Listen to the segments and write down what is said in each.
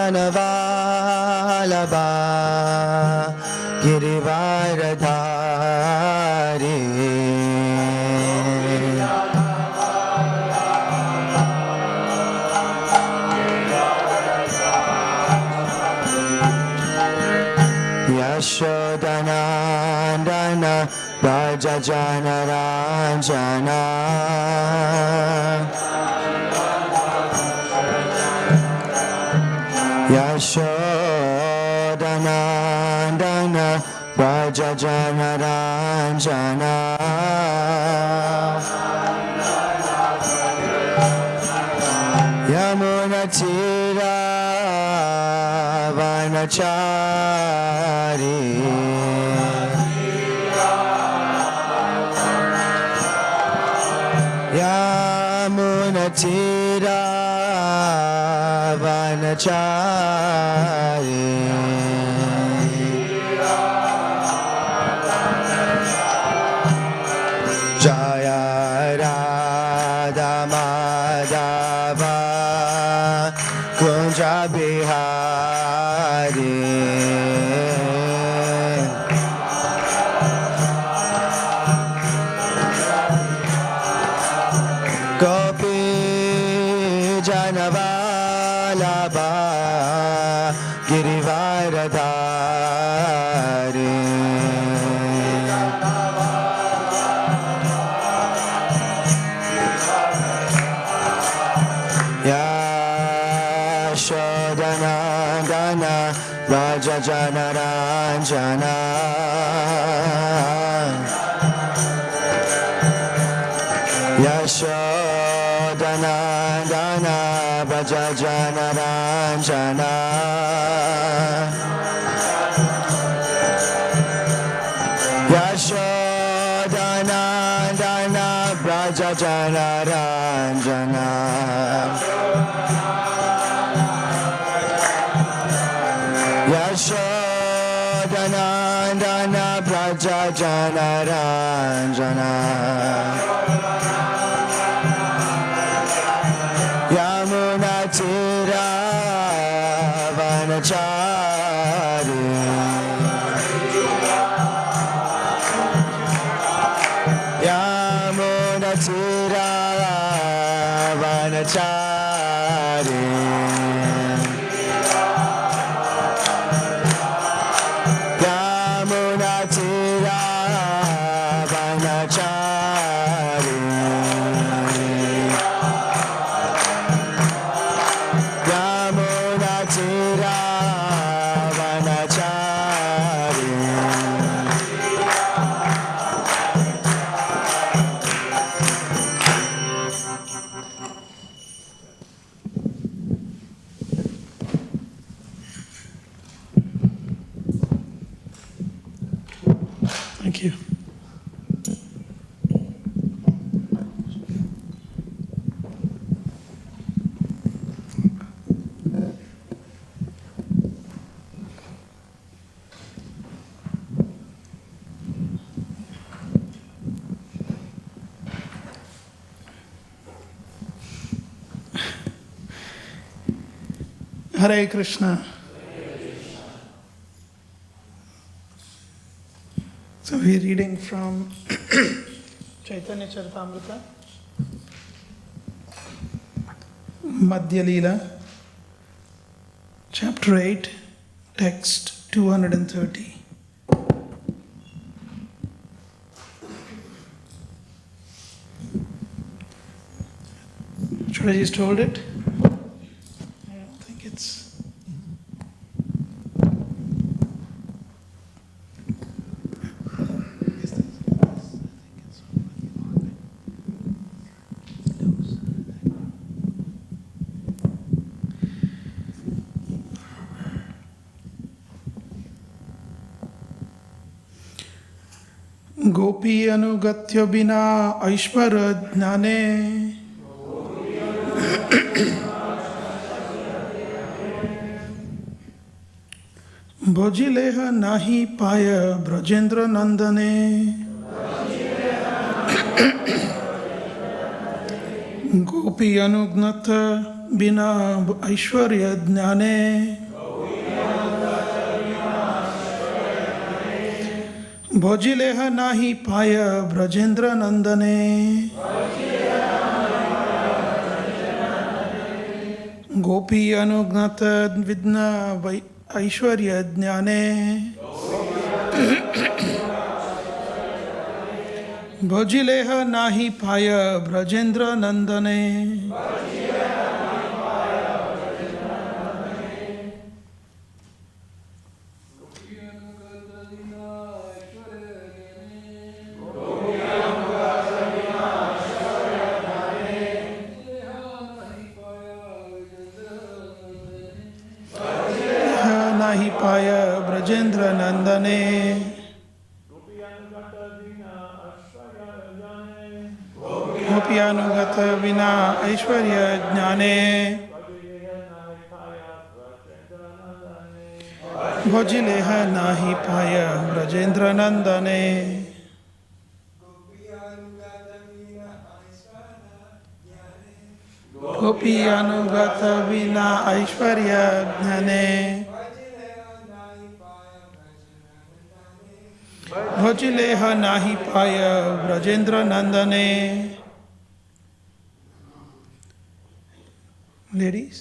Janavalabha Girivaradhari Yashodanandana Raja Janaranjana Yashodanandana Raja Janaranjana Yamunatira Vanachari Yamunatira Vanachari Jaya Radha Madhava Kunja Bihari Gopi Janavalabha Girivaradhari Yashodanandana Raja Janaranjana Yashodanandana Raja Janaranjana Yashodanandana Raja Janaranjana Yashodanandana Raja Janaranjana Yamunatira Vanachari Yamunatira Vanachari Yamunatira Vanachari Yamunatira Vanachari Thank you. Hare Krishna. So we're reading from Chaitanya Charitamrita, Madhya Leela, chapter 8, text 230. Should I just hold it? I don't think it's... गोपी अनुगत्य बिना ऐश्वर्य ज्ञाने भोजिलेह नाही पाय ब्रजेंद्र नंदने गोपी अनुगत बिना ऐश्वर्य ज्ञाने भोजिलेह नाही पाय ब्रजेंद्र नंदने गोपी अनुज्ञात विद्ना ऐश्वर्य ज्ञाने भोजिलेह नाही पाय ब्रजेंद्र नंदने नाही पाय ब्रजेंद्र नंदने गोपियानुगत विना ऐश्वर्य ज्ञाने भोजिलेह नाही पाय ब्रजेंद्र नंदने गोपियानुगत विना ऐश्वर्य ज्ञाने भोजिलेह नाही पाय ब्रजेंद्र नंदने Ladies,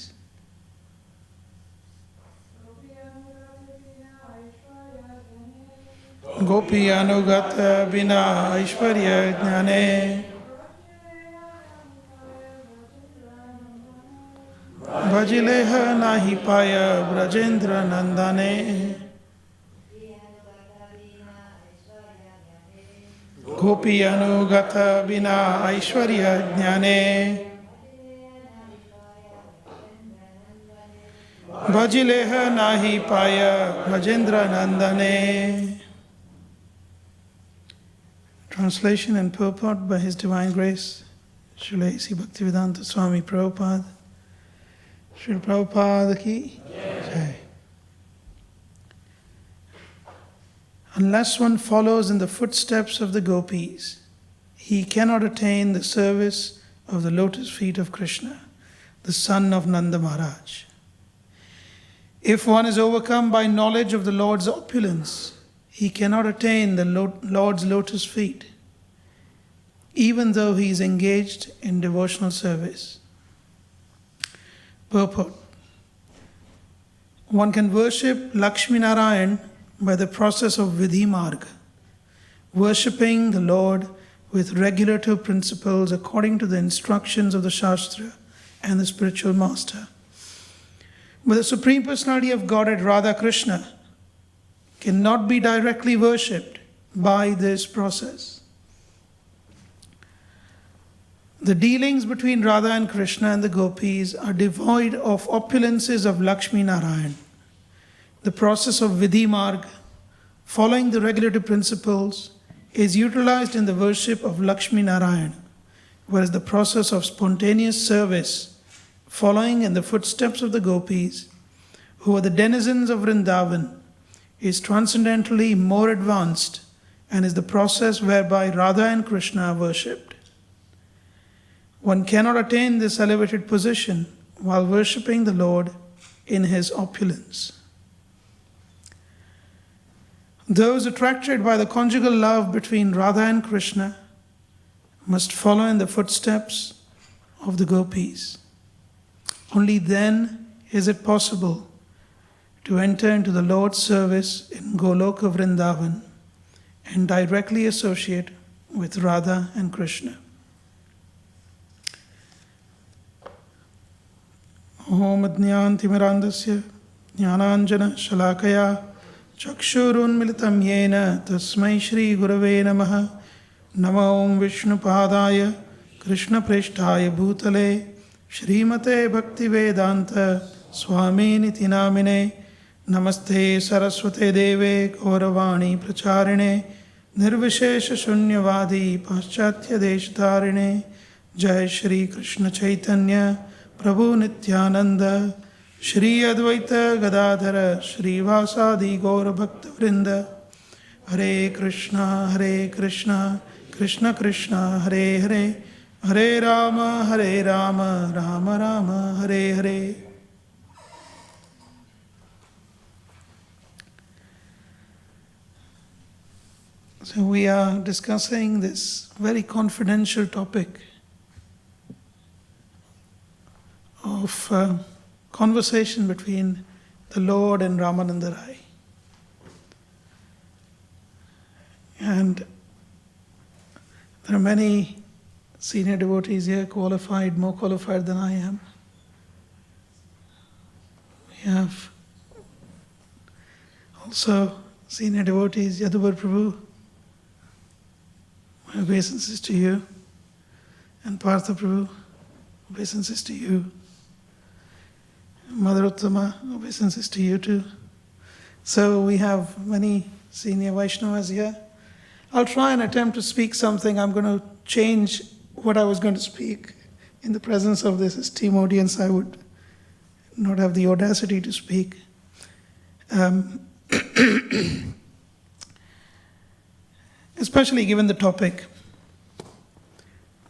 गोपी अनुगत बिना ऐश्वर्य ज्ञाने भजिलेह नाही पाय ब्रजेंद्र नंदने गोपी अनुगत बिना ऐश्वर्य ज्ञाने भजिलेह नाही पाय Brajendra नंदने. Translation and purport by His Divine Grace, Srila A.C. Bhaktivedanta Swami Prabhupada. Srila Prabhupada ki jai. Unless one follows in the footsteps of the gopis, he cannot attain the service of the lotus feet of Krishna, the son of Nanda Maharaj. If one is overcome by knowledge of the Lord's opulence, he cannot attain the Lord's lotus feet, even though he is engaged in devotional service. Purport. One can worship Lakshmi Narayan by the process of Vidhi Marga, worshipping the Lord with regulative principles according to the instructions of the Shastra and the spiritual master. But the Supreme Personality of Godhead, Radha Krishna, cannot be directly worshipped by this process. The dealings between Radha and Krishna and the gopis are devoid of opulences of Lakshmi Narayan. The process of Vidhi Marg, following the regulative principles, is utilized in the worship of Lakshmi Narayan, whereas the process of spontaneous service, following in the footsteps of the gopis, who are the denizens of Vrindavan, is transcendently more advanced and is the process whereby Radha and Krishna are worshipped. One cannot attain this elevated position while worshipping the Lord in His opulence. Those attracted by the conjugal love between Radha and Krishna must follow in the footsteps of the gopis. Only then is it possible to enter into the Lord's service in Goloka Vrindavan and directly associate with Radha and Krishna. Om Adnyantimirandasya Jnananjana Shalakaya Chakshurunmilitam Yena Tasmai Shri Gurave Namaha Namo Om Vishnu Padaya Krishna Preshtaya Bhutale Shrimate Bhaktivedanta Swami Niti Namine Namaste Saraswate Deve Gauravani Pracharine Nirvishesha Shunyavadi Paschatya Deshtarine Jai Shri Krishna Chaitanya Prabhu Nityananda Shri Advaita Gadadhara Shri Vasadi Gaura Bhakta Vrinda Hare Krishna Krishna Krishna Hare Hare Hare Rama, Rama Rama, Hare Hare. So we are discussing this very confidential topic of conversation between the Lord and Ramananda Rai. And there are many senior devotees here, qualified, more qualified than I am. We have also senior devotees, Yaduvar Prabhu, my obeisances to you, and Partha Prabhu, obeisances to you. Mother Uttama, obeisances to you too. So we have many senior Vaishnavas here. I'll try and attempt to speak something. I'm going to change what I was going to speak. In the presence of this esteemed audience, I would not have the audacity to speak. Especially given the topic.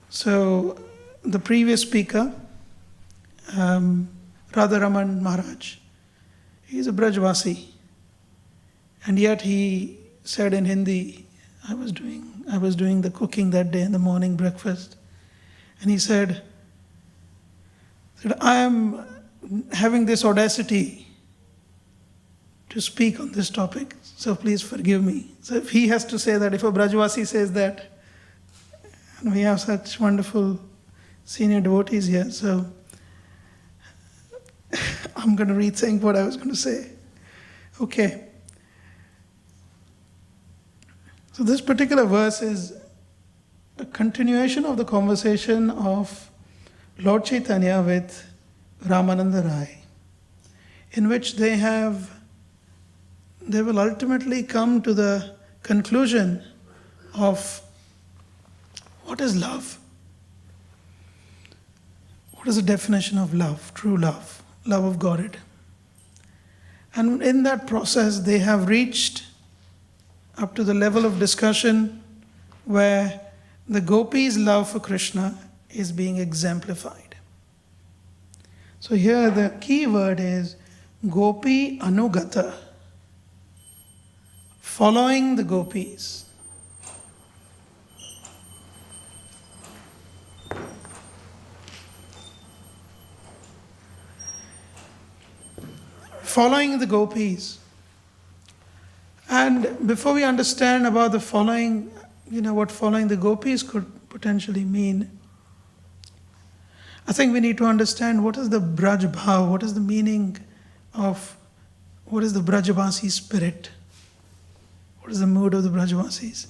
So, the previous speaker, Radharaman Maharaj, he is a Brajvasi, and yet he said in Hindi, I was doing the cooking that day in the morning breakfast, and he said that I am having this audacity to speak on this topic, so please forgive me. So if he has to say that, if a Brajvasi says that, and we have such wonderful senior devotees here, so I'm going to rethink what I was going to say. Okay. So this particular verse is a continuation of the conversation of Lord Chaitanya with Ramananda Rai, in which they will ultimately come to the conclusion of what is love? What is the definition of love, true love, love of God? And in that process, they have reached up to the level of discussion where the gopis' love for Krishna is being exemplified. So here the key word is gopi anugata, following the gopis. Following the gopis. And before we understand about the following, what following the gopis could potentially mean, I think we need to understand what is the Braj Bhav, what is the meaning of, what is the Brajavasi spirit, what is the mood of the Brajavasis.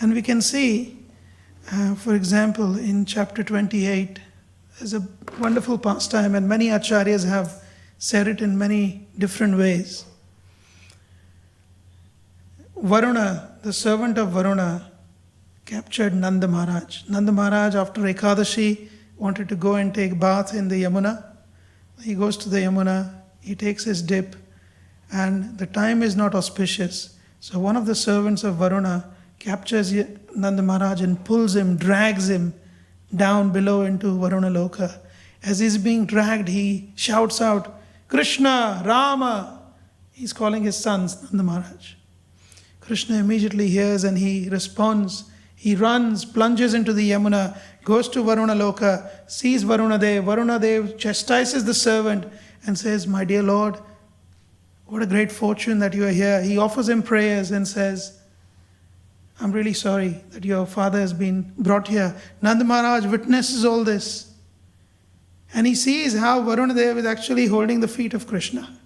And we can see, for example, in chapter 28, there's a wonderful pastime, and many acharyas have said it in many different ways. Varuna, the servant of Varuna, captured Nanda Maharaj. Nanda Maharaj, after Ekadashi, wanted to go and take bath in the Yamuna. He goes to the Yamuna, he takes his dip, and the time is not auspicious. So one of the servants of Varuna captures Nanda Maharaj and pulls him, drags him down below into Varuna Loka. As he's being dragged, he shouts out, Krishna, Rama. He's calling his sons, Nanda Maharaj. Krishna immediately hears and he responds. He runs, plunges into the Yamuna, goes to Varuna Loka, sees Varuna Dev. Varuna Dev chastises the servant and says, my dear Lord, what a great fortune that you are here. He offers him prayers and says, I'm really sorry that your father has been brought here. Nanda Maharaj witnesses all this. And he sees how Varuna Dev is actually holding the feet of Krishna.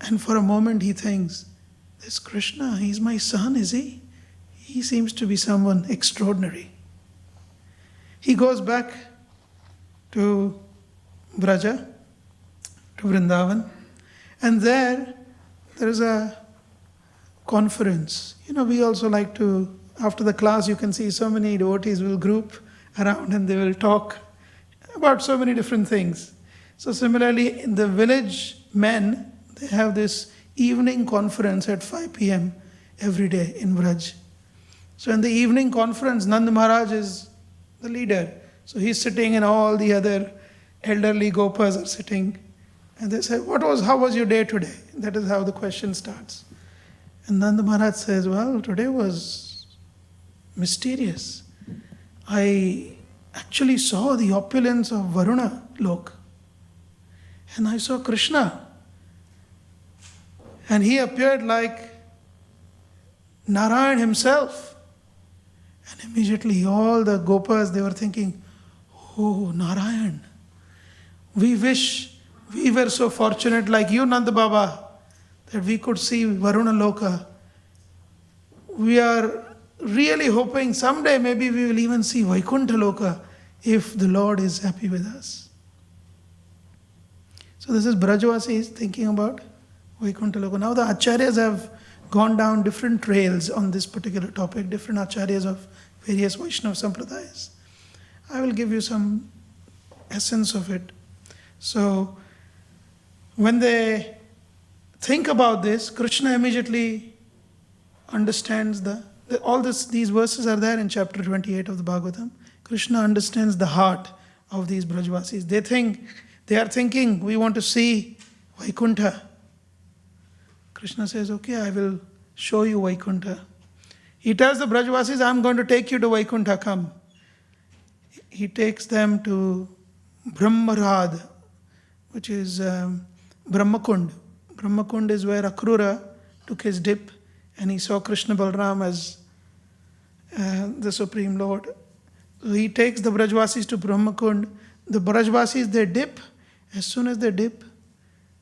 And for a moment he thinks, this Krishna, he's my son, is he? He seems to be someone extraordinary. He goes back to Braja, to Vrindavan, and there is a conference. We also like to, after the class, you can see so many devotees will group around and they will talk about so many different things. So similarly, in the village men, they have this evening conference at 5 p.m. every day in Vraj. So in the evening conference, Nanda Maharaj is the leader. So he's sitting and all the other elderly gopas are sitting. And they say, how was your day today? That is how the question starts. And Nanda Maharaj says, well, today was mysterious. I actually saw the opulence of Varuna Lok. And I saw Krishna. And he appeared like Narayan himself. And immediately all the gopas, they were thinking, oh, Narayan. We wish we were so fortunate like you, Nanda Baba, that we could see Varuna Loka. We are really hoping someday maybe we will even see Vaikuntha Loka if the Lord is happy with us. So this is Brajavasis thinking about Vaikuntha Loka. Now the Acharyas have gone down different trails on this particular topic, different Acharyas of various Vaishnava Sampradayas. I will give you some essence of it. So when they think about this, Krishna immediately understands these verses are there in chapter 28 of the Bhagavatam. Krishna understands the heart of these Brajavasis. They are thinking, we want to see Vaikuntha. Krishna says, okay, I will show you Vaikuntha. He tells the Brajavasis, I'm going to take you to Vaikuntha, come. He takes them to Brahmarad, which is Brahmakund. Brahmakund is where Akrura took his dip and he saw Krishna Balram as the Supreme Lord. So he takes the Brajvasis to Brahmakund. The Brajvasis, they dip. As soon as they dip,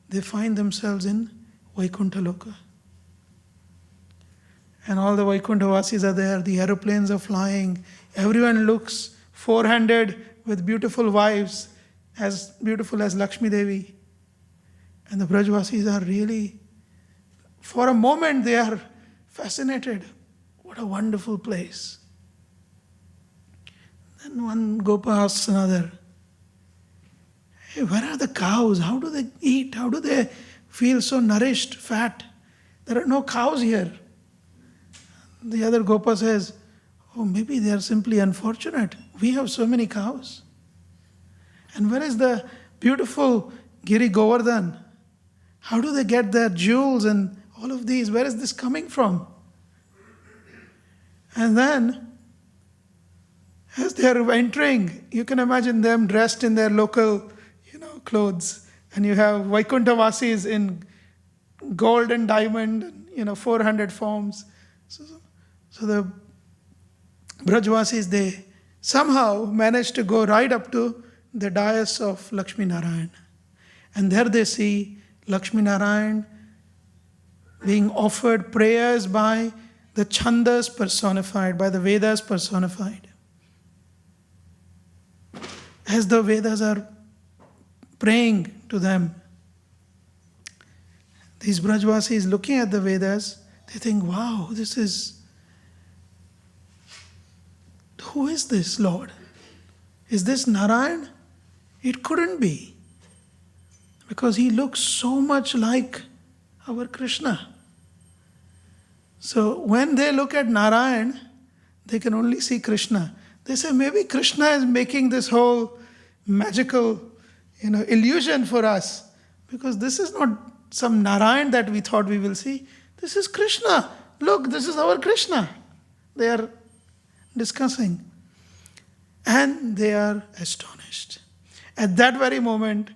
they find themselves in Vaikuntha Loka. And all the Vaikuntha Vasis are there. The aeroplanes are flying. Everyone looks four-handed with beautiful wives, as beautiful as Lakshmi Devi. And the Brajvasis are really, for a moment, they are fascinated. What a wonderful place. Then one Gopa asks another, hey, where are the cows? How do they eat? How do they feel so nourished, fat? There are no cows here. The other Gopa says, oh, maybe they are simply unfortunate. We have so many cows. And where is the beautiful Giri Govardhan? How do they get their jewels and all of these? Where is this coming from? And then, as they are entering, you can imagine them dressed in their local, clothes. And you have Vaikuntha Vasis in gold and diamond, 400 forms. So the Brajvasis, they somehow managed to go right up to the dais of Lakshmi Narayan. And there they see Lakshmi Narayan being offered prayers by the Chandas personified, by the Vedas personified. As the Vedas are praying to them, these Brajvasis looking at the Vedas, they think, wow, who is this Lord? Is this Narayan? It couldn't be. Because he looks so much like our Krishna. So when they look at Narayan, they can only see Krishna. They say maybe Krishna is making this whole magical, illusion for us. Because this is not some Narayan that we thought we will see. This is Krishna. Look, this is our Krishna. They are discussing. And they are astonished. At that very moment,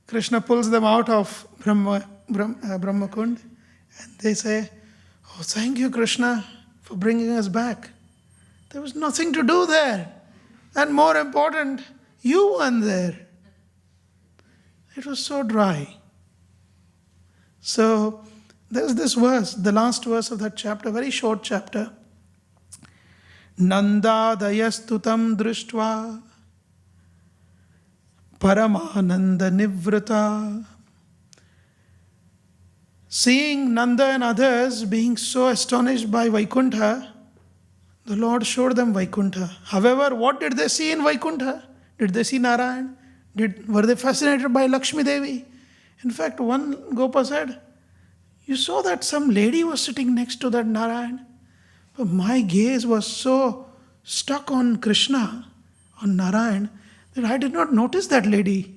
Krishna pulls them out of Brahmakund, and they say, oh, thank you, Krishna, for bringing us back. There was nothing to do there. And more important, you weren't there. It was so dry. So there's this verse, the last verse of that chapter, very short chapter. Nanda dayastutam drishtva Paramananda Nivrata. Seeing Nanda and others being so astonished by Vaikuntha, the Lord showed them Vaikuntha. However, what did they see in Vaikuntha? Did they see Narayan? Were they fascinated by Lakshmi Devi? In fact, one Gopa said, you saw that some lady was sitting next to that Narayan. But my gaze was so stuck on Krishna, on Narayan, that I did not notice that lady.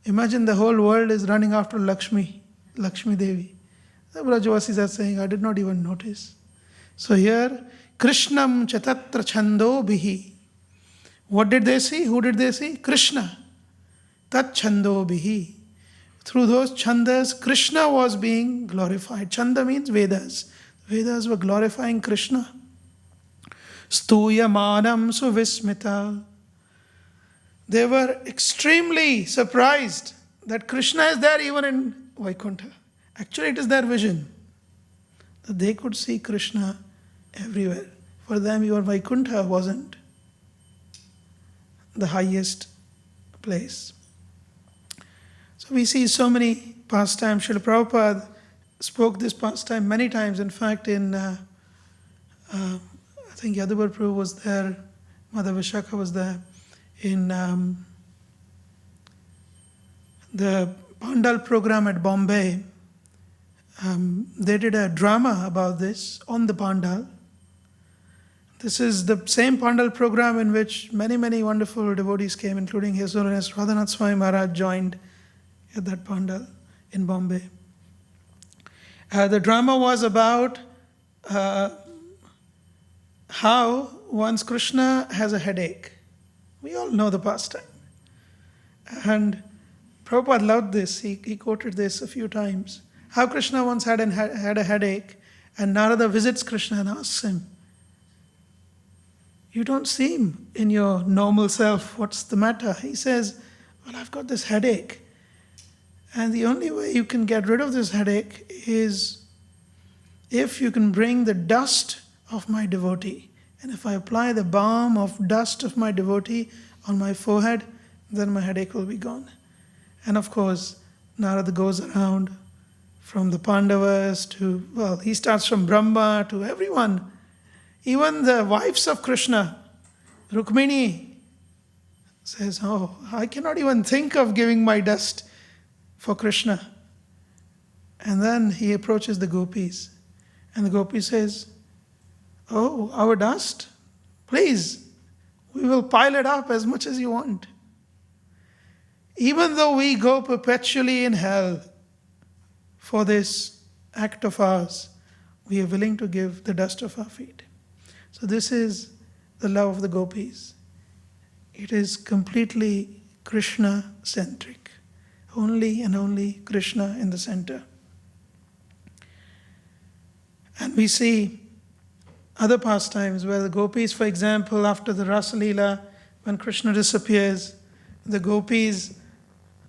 Imagine the whole world is running after Lakshmi Devi. The Brajavasis are saying, I did not even notice. So here, Krishnam Chatatra Chando Bihi. What did they see? Who did they see? Krishna. Tat Chando Bihi. Through those chandas, Krishna was being glorified. Chanda means Vedas. Vedas were glorifying Krishna. Stuyamanam Suvismita. They were extremely surprised that Krishna is there even in Vaikuntha. Actually, it is their vision that they could see Krishna everywhere. For them, even Vaikuntha wasn't the highest place. So we see so many pastimes. Srila Prabhupada spoke this pastime many times. In fact, I think Yadubhar Prabhu was there, Mother Vishakha was there. In the Pandal program at Bombay, they did a drama about this on the Pandal. This is the same Pandal program in which many, many wonderful devotees came, including His Holiness Radhanath Swami Maharaj joined at that Pandal in Bombay. The drama was about how once Krishna has a headache. We all know the pastime. And Prabhupada loved this. He quoted this a few times. How Krishna once had a headache, and Narada visits Krishna and asks him, you don't seem in your normal self. What's the matter? He says, well, I've got this headache. And the only way you can get rid of this headache is if you can bring the dust of my devotee. And if I apply the balm of dust of my devotee on my forehead, then my headache will be gone. And of course, Narada goes around from the Pandavas to, well, he starts from Brahma to everyone. Even the wives of Krishna, Rukmini, says, oh, I cannot even think of giving my dust for Krishna. And then he approaches the gopis. And the gopi says, oh, our dust? Please, we will pile it up as much as you want. Even though we go perpetually in hell for this act of ours, we are willing to give the dust of our feet. So this is the love of the gopis. It is completely Krishna-centric. Only and only Krishna in the center. And we see other pastimes where the gopis, for example, after the Rasa Leela, when Krishna disappears, the gopis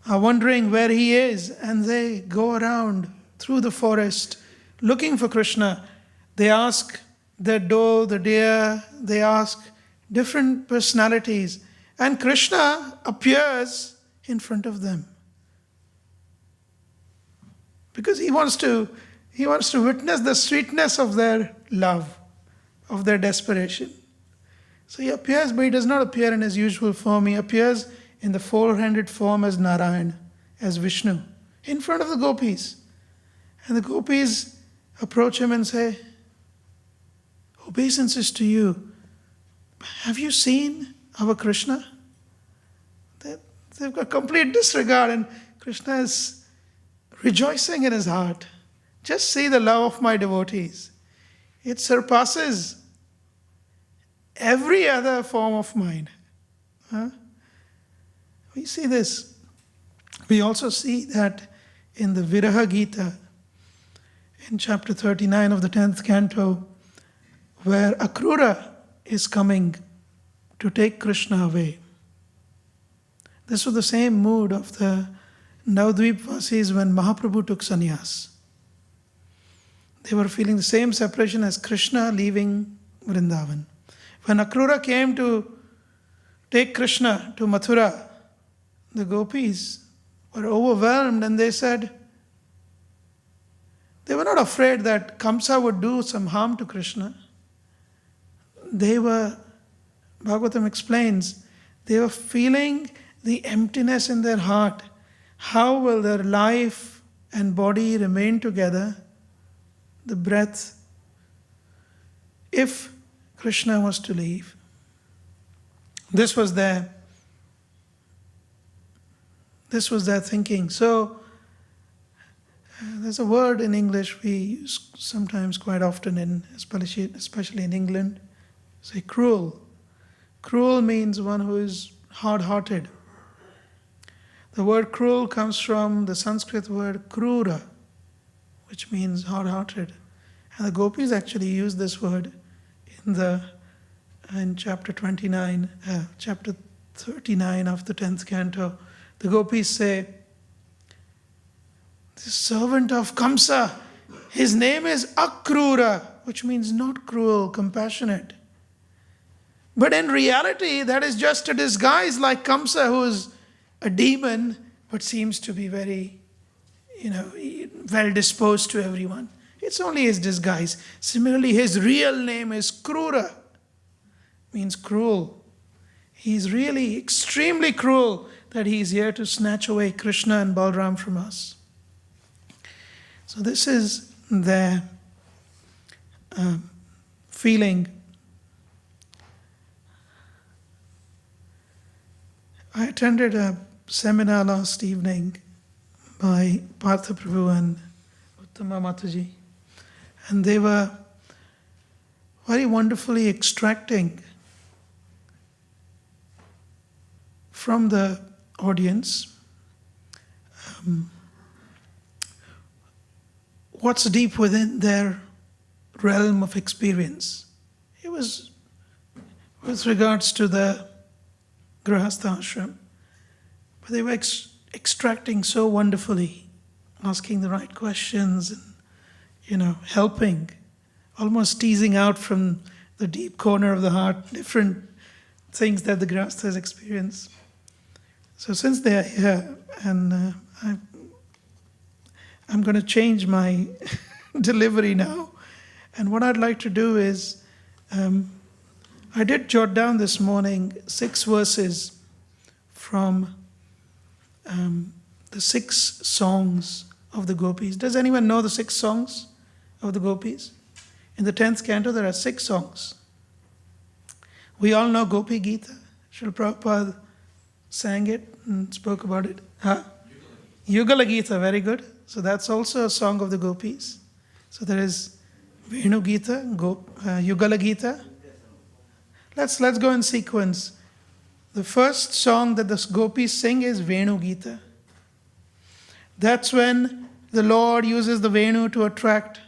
are wondering where he is, and they go around through the forest looking for Krishna. They ask the doe, the deer, they ask different personalities, and Krishna appears in front of them. Because he wants to witness the sweetness of their love, of their desperation. So he appears, but he does not appear in his usual form. He appears in the four-handed form as Narayan, as Vishnu, in front of the gopis. And the gopis approach him and say, obeisances to you. Have you seen our Krishna? They've got complete disregard, and Krishna is rejoicing in his heart. Just see the love of my devotees. It surpasses every other form of mine. We see this. We also see that in the Viraha Gita, in chapter 39 of the 10th canto, where Akrura is coming to take Krishna away. This was the same mood of the Navadvipvasis when Mahaprabhu took sannyas. They were feeling the same separation as Krishna leaving Vrindavan. When Akrura came to take Krishna to Mathura, the gopis were overwhelmed, and they said, they were not afraid that Kamsa would do some harm to Krishna. They were, Bhagavatam explains, they were feeling the emptiness in their heart. How will their life and body remain together? The breath. If Krishna was to leave. This was their thinking. So there's a word in English we use sometimes quite often, especially in England. Say cruel. Cruel means one who is hard-hearted. The word cruel comes from the Sanskrit word krura, which means hard-hearted. And the gopis actually use this word in chapter 39, chapter 39 of the 10th canto. The gopis say, the servant of Kamsa, his name is Akrura, which means not cruel, compassionate. But in reality, that is just a disguise, like Kamsa, who is a demon, but seems to be very, well disposed to everyone. It's only his disguise. Similarly, his real name is Krura, means cruel. He's really extremely cruel that he's here to snatch away Krishna and Balram from us. So this is their feeling. I attended a seminar last evening by Partha Prabhu and Uttama Mataji, and they were very wonderfully extracting from the audience what's deep within their realm of experience. It was with regards to the Grihastha ashram, but they were extracting so wonderfully, asking the right questions and, helping, almost teasing out from the deep corner of the heart different things that the Grihasthas experience. So since they are here, and I'm going to change my delivery now, and what I'd like to do is, I did jot down this morning 6 verses from the 6 songs of the gopis. Does anyone know the 6 songs of the gopis? In the 10th canto, there are 6 songs. We all know Gopi Gita. Srila Prabhupada sang it and spoke about it. Yugala Gita, very good. So that's also a song of the gopis. So there is Venu Gita, Yugala Gita. Let's go in sequence. The first song that the gopis sing is Venu Gita. That's when the Lord uses the Venu to attract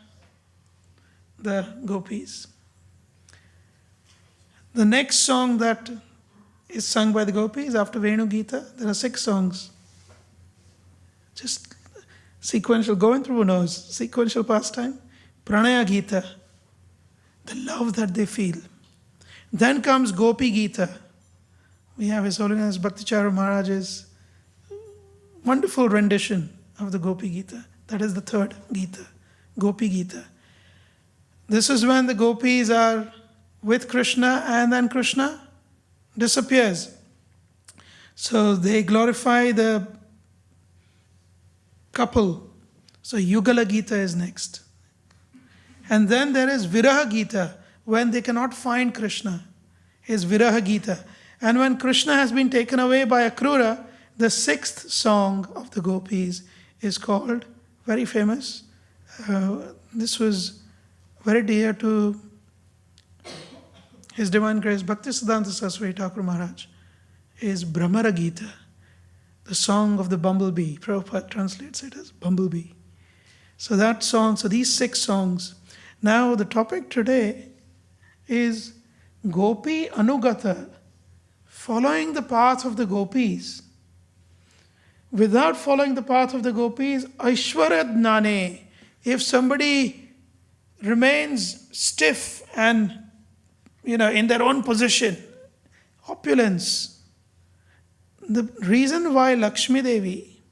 the gopis. The next song that is sung by the gopis after Venu Gita, there are 6 songs. Just sequential, going through a nose, sequential pastime. Pranaya Gita, the love that they feel. Then comes Gopi Gita. We have His Holiness Bhaktichara Maharaj's wonderful rendition of the Gopi Gita. That is the 3rd Gita, Gopi Gita. This is when the gopis are with Krishna and then Krishna disappears. So they glorify the couple. So Yugala Gita is next. And then there is Viraha Gita, when they cannot find Krishna, is Viraha Gita. And when Krishna has been taken away by Akrura, the 6th song of the gopis is called, very famous, this was very dear to His Divine Grace Bhaktisiddhanta Saraswati Thakur Maharaj, is Brahmara Gita, the song of the bumblebee. Prabhupada translates it as bumblebee. So that song, so these 6 songs. Now the topic today is Gopi Anugata, following the path of the gopis. Without following the path of the gopis, Aishwarya Jnane, if somebody remains stiff and, in their own position, opulence. The reason why Lakshmi Devi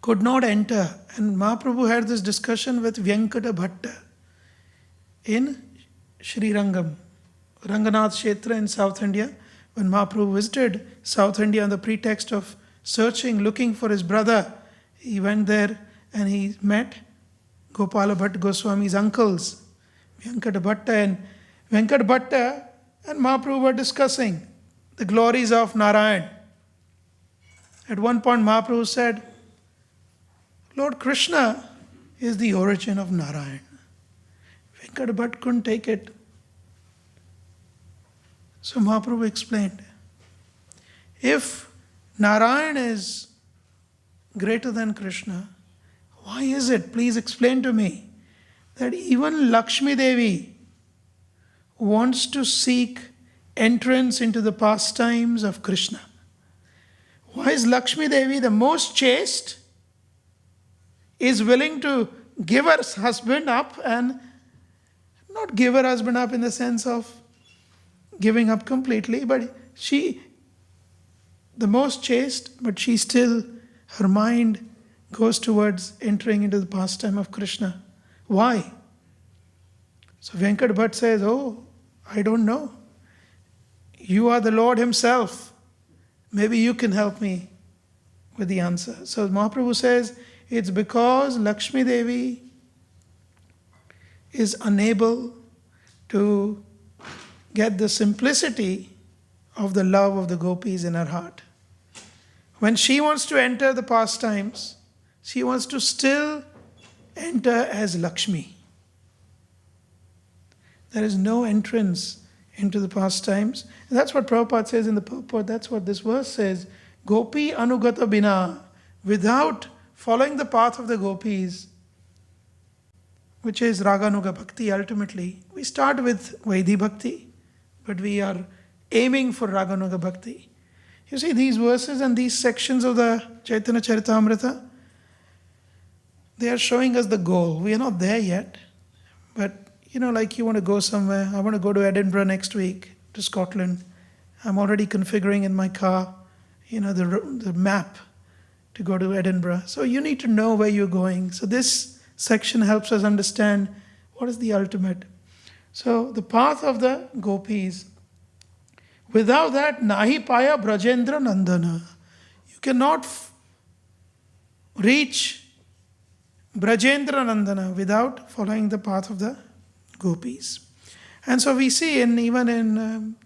could not enter, and Mahaprabhu had this discussion with Vyankata Bhatta in Sri Rangam, Ranganath Kshetra in South India, when Mahaprabhu visited South India on the pretext of looking for his brother. He went there and he met Gopala Bhatt Goswami's uncles, Vyankata Bhatta, and Venkat Bhatta and Mahaprabhu were discussing the glories of Narayan. At one point, Mahaprabhu said, Lord Krishna is the origin of Narayan. Venkat Bhatta couldn't take it. So Mahaprabhu explained, if Narayan is greater than Krishna, why is it, please explain to me, that even Lakshmi Devi wants to seek entrance into the pastimes of Krishna? Why is Lakshmi Devi, the most chaste, is willing to give her husband up, and not give her husband up in the sense of giving up completely, but she, the most chaste, but she still, her mind goes towards entering into the pastime of Krishna. Why? So Venkat Bhatt says, oh, I don't know. You are the Lord Himself. Maybe you can help me with the answer. So Mahaprabhu says, it's because Lakshmi Devi is unable to get the simplicity of the love of the gopis in her heart. When she wants to enter the pastimes, she wants to still enter as Lakshmi. There is no entrance into the pastimes. And that's what Prabhupada says in the purport. That's what this verse says. Gopi anugata bina. Without following the path of the gopis, which is Raganuga Bhakti ultimately. We start with Vaidhi Bhakti, but we are aiming for Raganuga Bhakti. You see, these verses and these sections of the Chaitanya Charitamrita, they are showing us the goal. We are not there yet, but like you want to go somewhere. I want to go to Edinburgh next week, to Scotland. I'm already configuring in my car, the map to go to Edinburgh. So you need to know where you're going. So this section helps us understand what is the ultimate. So the path of the gopis. Without that, nahi paya brajendra nandana. You cannot reach brajendra nandana without following the path of the gopis. And so we see even in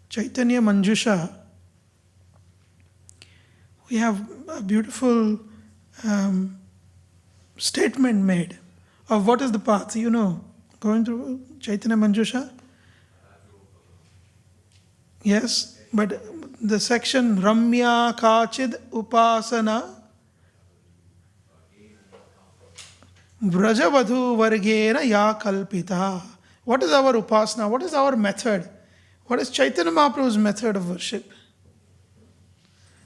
Chaitanya Manjusha, we have a beautiful statement made of what is the path. Going through Chaitanya Manjusha? Yes, but the section Ramya Kachid Upasana Vrajavadhu Vargena Ya Kalpita. What is our upasana? What is our method? What is Chaitanya Mahaprabhu's method of worship?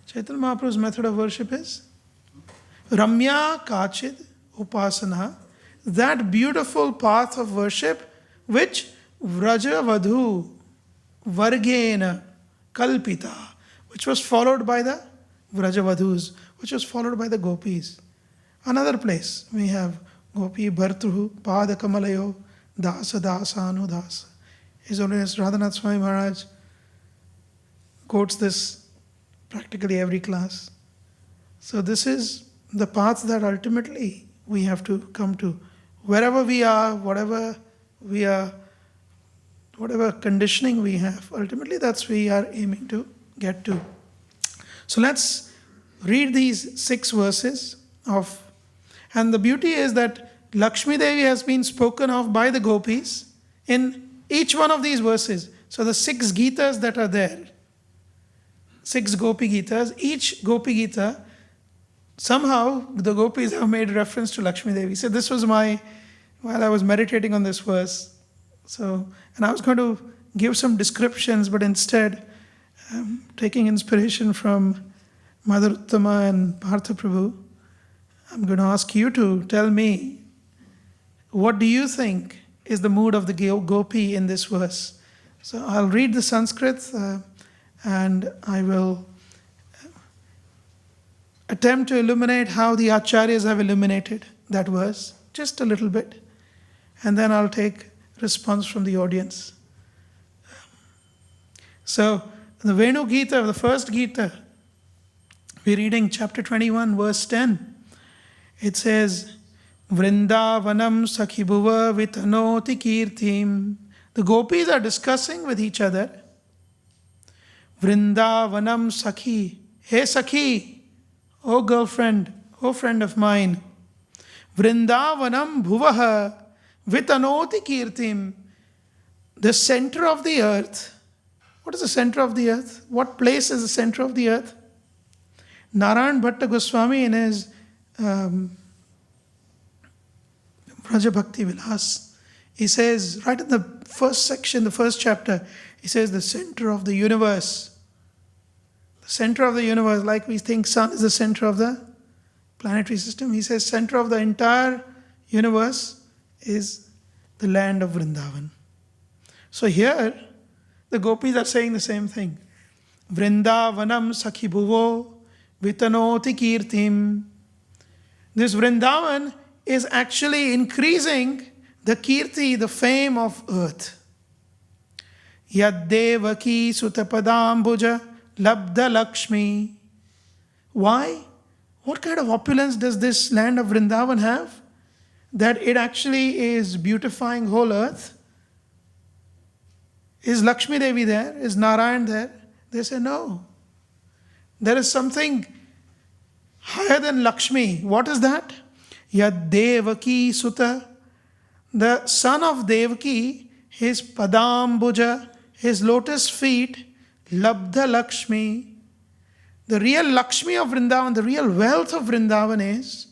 Chaitanya Mahaprabhu's method of worship is Ramya Kachid Upasana, that beautiful path of worship which Vrajavadhu Vargena Kalpita, which was followed by the Vrajavadhus, which was followed by the gopis. Another place we have Gopi Bhartruhu Pada Kamalayo Dasa Dasanu Dasa. His Holiness Radhanath Swami Maharaj quotes this practically every class. So this is the path that ultimately we have to come to. Wherever we are, whatever we are, whatever conditioning we have, ultimately that's we are aiming to get to. So let's read these 6 verses of. And the beauty is that Lakshmi Devi has been spoken of by the gopis in each one of these verses. So the 6 Gitas that are there, 6 Gopi Gitas, each Gopi Gita, somehow the gopis have made reference to Lakshmi Devi. So this was while I was meditating on this verse. And I was going to give some descriptions, but instead, taking inspiration from Mother Uttama and Partha Prabhu, I'm going to ask you to tell me, what do you think is the mood of the gopi in this verse? So I'll read the Sanskrit and I will attempt to illuminate how the acharyas have illuminated that verse, just a little bit. And then I'll take response from the audience. So the Venu Gita, the first Gita, we're reading chapter 21, verse 10. It says, Vrindavanam Sakhibhuva Vitanoti Kirtim The gopis are discussing with each other. Vrindavanam Sakhi. Hey Sakhi, oh girlfriend, oh friend of mine. Vrindavanam Bhuvaha Vitanoti Kirtim. The center of the earth. What is the center of the earth? What place is the center of the earth? Narayan Bhatta Goswami in his Braja Bhakti Vilas, he says, right in the first section, the first chapter, he says the center of the universe. The center of the universe, like we think sun is the center of the planetary system. He says center of the entire universe is the land of Vrindavan. So here, the gopis are saying the same thing. Vrindavanam Sakhi Bhuvo Vitanoti Kirtim. This Vrindavan is actually increasing the kirti, the fame of earth. Yad Devaki Sutapadambuja Labda Lakshmi. Why? What kind of opulence does this land of Vrindavan have? That it actually is beautifying whole earth? Is Lakshmi Devi there? Is Narayan there? They say no. There is something higher than Lakshmi. What is that? Yad Devaki Sutta. The son of Devaki, his Padambuja, his lotus feet, Labdha Lakshmi. The real Lakshmi of Vrindavan, the real wealth of Vrindavan is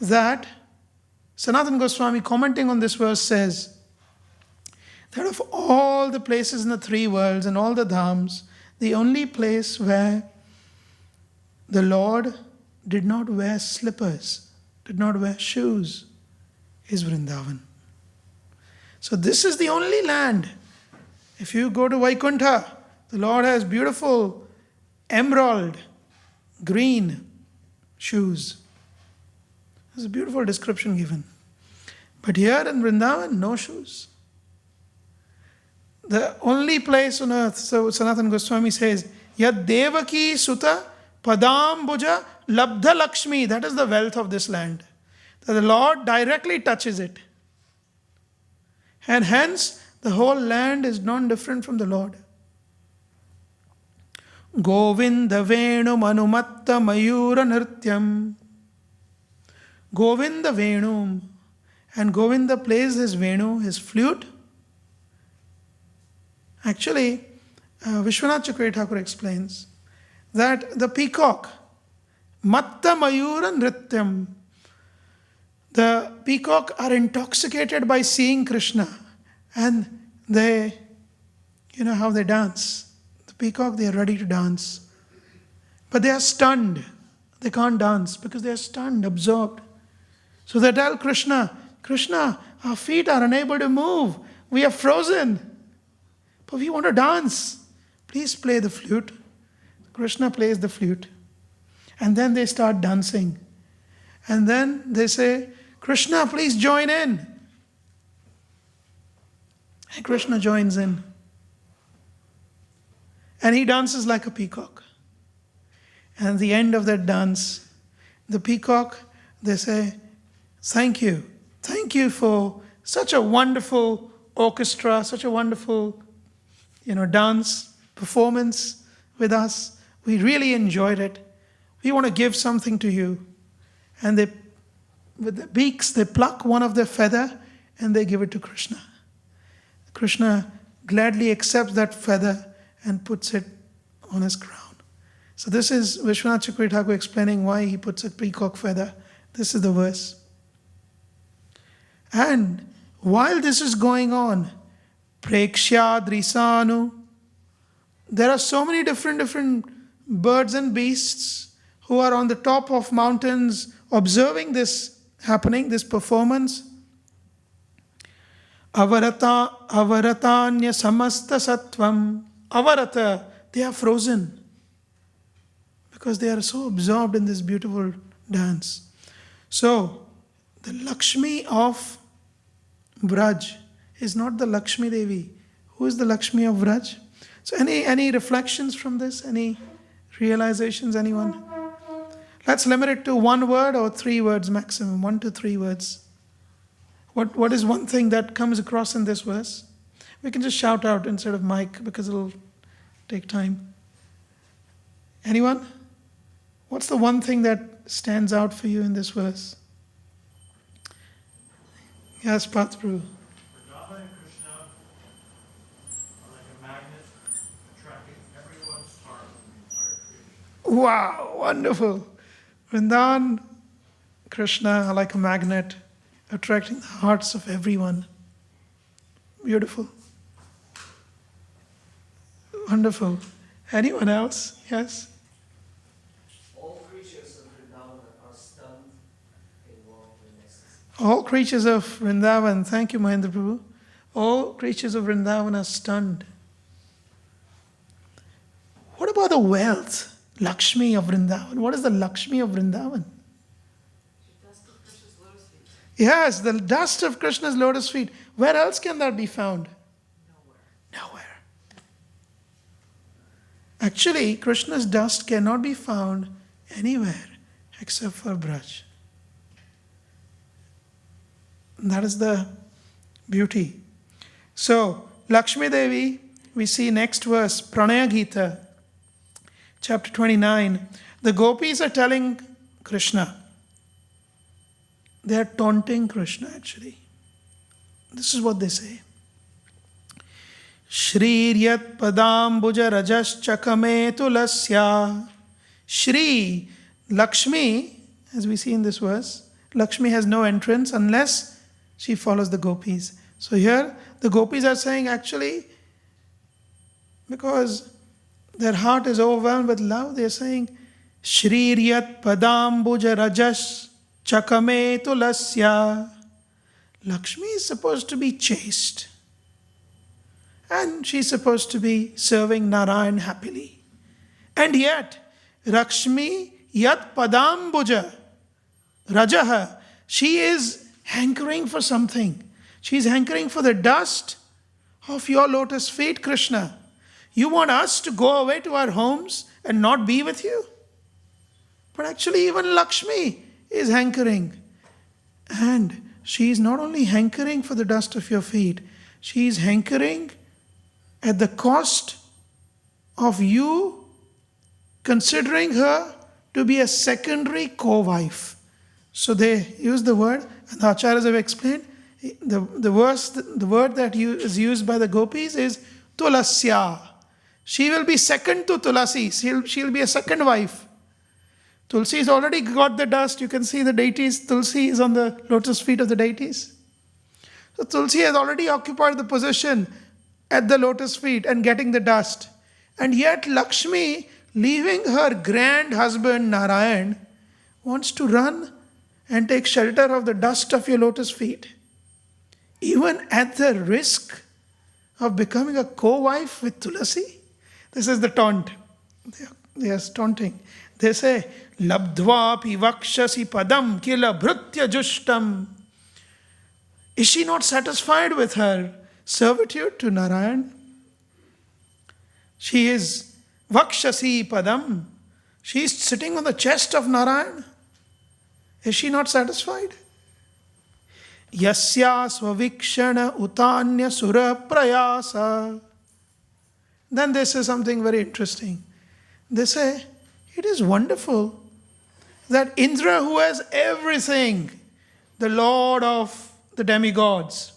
that Sanatana Goswami, commenting on this verse, says that of all the places in the three worlds and all the dhams, the only place where the Lord did not wear slippers, did not wear shoes, is Vrindavan. So this is the only land. If you go to Vaikuntha, the Lord has beautiful emerald green shoes. There's a beautiful description given. But here in Vrindavan, no shoes. The only place on earth, so Sanatana Goswami says, Yad Devaki Sutta Padambuja Labdha Lakshmi. That is the wealth of this land. That the Lord directly touches it. And hence, the whole land is non-different from the Lord. Govinda Venu Manumatta Mayura Nrityam. Govinda Venum. And Govinda plays his Venu, his flute. Actually, Vishwanath Chakravarti Thakur explains that the peacock, Matta Mayura Nrityam, the peacock are intoxicated by seeing Krishna, and they, you know how they dance. The peacock, they are ready to dance. But they are stunned. They can't dance because they are stunned, absorbed. So they tell Krishna, Krishna, our feet are unable to move. We are frozen. But we want to dance. Please play the flute. Krishna plays the flute. And then they start dancing. And then they say, Krishna, please join in. And Krishna joins in. And he dances like a peacock. And at the end of that dance, the peacock, they say, thank you. Thank you for such a wonderful orchestra, such a wonderful, dance, performance with us. We really enjoyed it. We want to give something to you. And they, with their beaks, they pluck one of their feather and they give it to Krishna. Krishna gladly accepts that feather and puts it on his crown. So this is Vishwanath Chakravarti Thakur explaining why he puts a peacock feather. This is the verse. And while this is going on, Prekshya Drisanu, there are so many different birds and beasts who are on the top of mountains observing this happening, this performance. Avaratanya samasta sattvam. Avarata, they are frozen because they are so absorbed in this beautiful dance. So, the Lakshmi of Vraj is not the Lakshmi Devi. Who is the Lakshmi of Vraj? So any reflections from this? Any realizations, anyone? Let's limit it to one word or 3 words maximum, 1 to 3 words. What is one thing that comes across in this verse? We can just shout out instead of mic because it'll take time. Anyone? What's the one thing that stands out for you in this verse? Yes, Patru. Radha and Krishna are like a magnet attracting everyone's heart in the entire creation. Wow, wonderful. Vrindavan, Krishna are like a magnet attracting the hearts of everyone. Beautiful. Wonderful. Anyone else? Yes? All creatures of Vrindavan are stunned in war with ecstasy. All creatures of Vrindavan, thank you, Mahendra Prabhu. All creatures of Vrindavan are stunned. What about the wealth? Lakshmi of Vrindavan. What is the Lakshmi of Vrindavan? The dust of Krishna's lotus feet. Yes, the dust of Krishna's lotus feet. Where else can that be found? Nowhere. Actually, Krishna's dust cannot be found anywhere except for Braj. That is the beauty. So, Lakshmi Devi, we see next verse, Pranaya Gita, chapter 29. The gopis are telling Krishna. They are taunting Krishna actually. This is what they say. Shriryat padambuja rajas chakame tulasya. Shri, Lakshmi, as we see in this verse, Lakshmi has no entrance unless she follows the gopis. So here the gopis are saying actually, because their heart is overwhelmed with love, they are saying, Shriryat padambuja rajas chakame tulasya. Lakshmi is supposed to be chaste. And she's supposed to be serving Narayan happily. And yet, Lakshmi yat padambuja rajaha, she is hankering for something. She's hankering for the dust of your lotus feet, Krishna. You want us to go away to our homes and not be with you? But actually even Lakshmi is hankering. And she is not only hankering for the dust of your feet, she is hankering at the cost of you considering her to be a secondary co-wife. So they use the word, and the acharyas have explained, the word that is used by the gopis is tulasya. She will be second to Tulasi. She'll be a second wife. Tulsi has already got the dust. You can see the deities. Tulsi is on the lotus feet of the deities. So Tulsi has already occupied the position at the lotus feet and getting the dust. And yet Lakshmi, leaving her grand husband Narayan, wants to run and take shelter of the dust of your lotus feet. Even at the risk of becoming a co-wife with Tulasi. This is the taunt. They are taunting. They say, Labdvapi vakshasi padam kila bhrutya jushtam. Is she not satisfied with her servitude to Narayan? She is vakshasi padam. She is sitting on the chest of Narayan. Is she not satisfied? Yasya svavikshana utanya sura prayasa. Then they say something very interesting. They say, it is wonderful that Indra, who has everything, the lord of the demigods,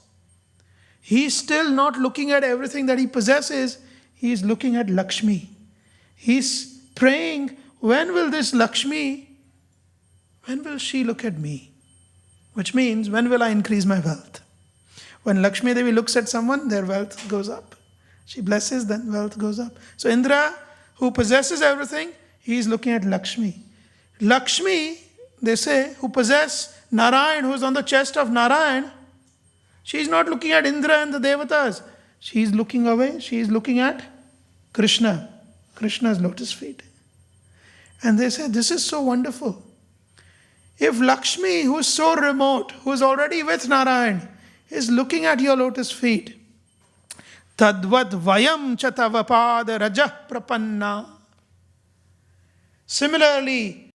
he is still not looking at everything that he possesses. He is looking at Lakshmi. He is praying, when will this Lakshmi, when will she look at me? Which means, when will I increase my wealth? When Lakshmi Devi looks at someone, their wealth goes up. She blesses, then wealth goes up. So Indra, who possesses everything, he is looking at Lakshmi. Lakshmi, they say, who possess Narayan, who is on the chest of Narayan, she is not looking at Indra and the Devatas. She is looking away. She is looking at Krishna. Krishna's lotus feet. And they say, this is so wonderful. If Lakshmi, who is so remote, who is already with Narayan, is looking at your lotus feet, Tadvad vayam chatavapada rajah prapanna. Similarly,